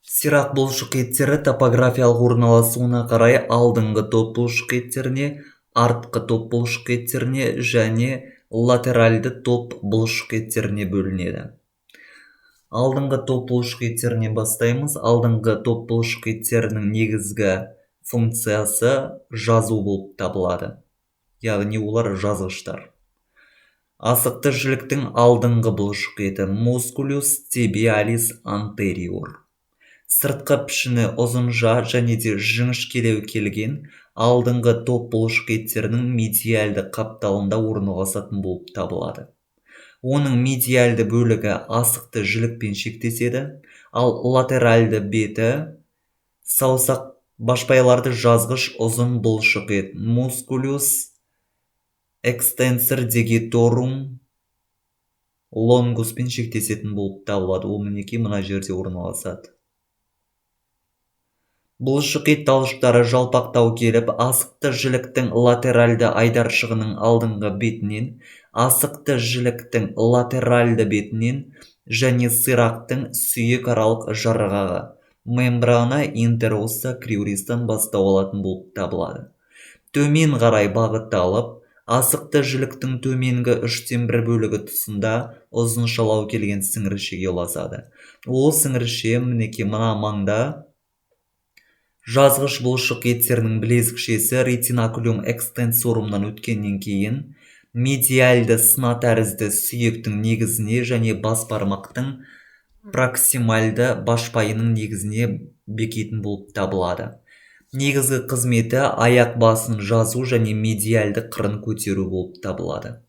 Сирақ бұлшық еттері топографиялық орналасуына қарай алдыңғы топ бұлшық еттеріне, артқы топ бұлшық еттеріне және латеральды топ бұлшық еттеріне бөлінеді. Алдыңғы топ бұлшық еттерінен бастаймыз. Алдыңғы топ бұлшық еттерінің негізгі функциясы жазу болып табылады. Яғни олар жазғыштар. Асықты жіліктің алдыңғы бұлшық еті мускулюс тибиалис антериор. Сыртқы пішіні ұзынша және де жіңішкелеу келген алдыңғы топ бұлшық еттерінің медиальды қапталында орналасатын болып табылады. Оның медиальды бөлігі асықты жілікпен шектеседі, ал латеральды беті саусақ башпайларды жазғыш ұзын бұлшық ет мускулюс экстенсор дегиторум лонгуспен шектесетін болып табылады. Ол мінекей мына жерде орналасады. Бұлшық ет талшықтары жалпақтау келіп, асықты жіліктің латеральды айдаршығының алдыңғы бетінен, асықты жіліктің латеральды бетінен және сирақтың сүйек аралық жарғағы мембрана интероса крюристан бастау алатын болып табылады. Төмен қарай бағытталып, асықты жіліктің төменгі 1/3 бөлігі тұсында ұзыншалау келген сіңіршеге ұласады. Ол сіңірше мінекей мына маңда жазғыш бұлшық еттерінің білезікшесі ретинакулум экстенсорумнан өткеннен кейін медиальды сына тәрізді сүйектің негізіне және бас бармақтың проксимальды башпайының негізіне бекитін болып табылады. Негізгі қызметі аяқ басын жазу және медиальды қырын көтеру болып табылады.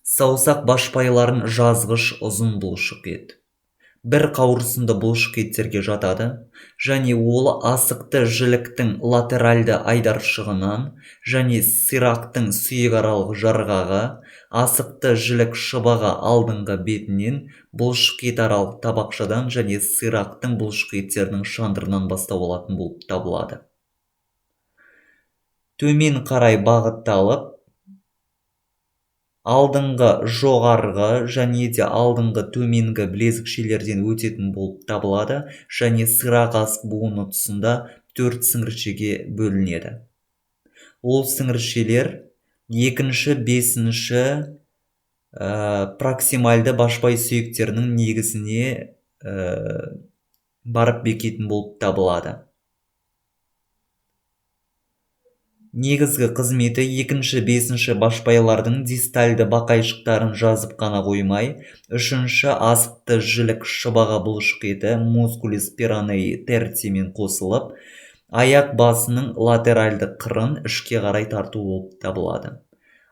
Саусақ башпайларын жазғыш ұзын бұлшық ет. Бір қауырсынды бұлшық еттерге жатады және ол асықты жіліктің латеральды айдаршығынан және сирақтың сүйек аралық жарғағы асықты жілік шыбығы алдыңғы бетінен бұлшық ет аралық табақшадан және сирақтың бұлшық еттерінің шандырынан бастау алатын болып табылады. Төмен қарай бағытталып, алдыңғы жоғарғы және де алдыңғы төменгі білезікшелерден өтетін болып табылады және сирақ асық буыны тұсында 4 сіңіршеге бөлінеді. Ол сіңіршелер 2-ші, 5-ші проксимальды башпай сүйектерінің негізіне барып бекитін болып табылады. Негізгі қызметі 2-ші, 5-ші башпайлардың дистальды бақайшықтарын жазып қана қоймай, 3-ші асықты жілік шыбығы бұлшық еті мускулис пиранеи тертимен қосылып, аяқ басының латеральды қырын ішке қарай тарту болып табылады.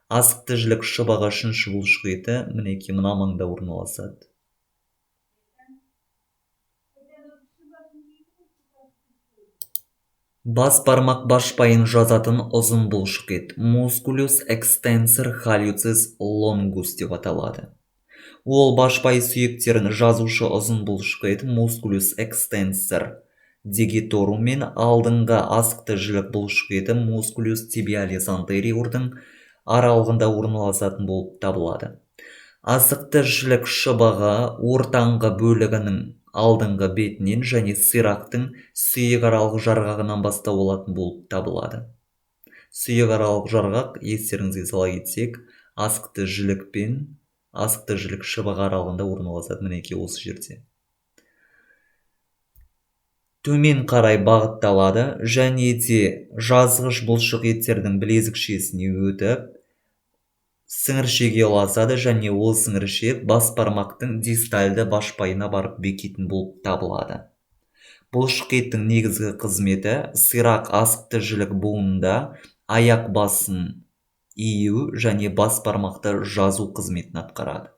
Асықты жілік шыбығы 3-ші бұлшық еті мінекей мына маңда орналасады. Бас бармақ башпайын жазатын ұзын бұлшық ет мускулюс экстенсор халюцис лонгус деп аталады. Ол башпай сүйектерін жазушы ұзын бұлшық ет мускулюс экстенсор дегиторум мен алдыңғы асықты жілік бұлшық еті мускулюс тибиалис антериордың аралығында орналасатын болып табылады. Асықты жілік шыбығы ортаңғы бөлігінің алдыңғы бетінен және сирақтың сүйек аралық жарғағынан бастау алатын болып табылады. Сүйек аралық жарғақ, естеріңізге сала кетсек, асықты жілік пен асықты жілік шыбығы аралығында орналасады мінекей осы жерде. Төмен қарай бағытталады және де жазғыш бұлшық еттердің білезікшесіне өтіп, сіңіршеге ұласады және ол сіңірше бас бармақтың дистальды башпайына барып бекитін болып табылады. Бұлшық еттің негізгі қызметі сирақ асықты жілік буынында аяқ басын ию және бас бармақты жазу қызметін атқарады.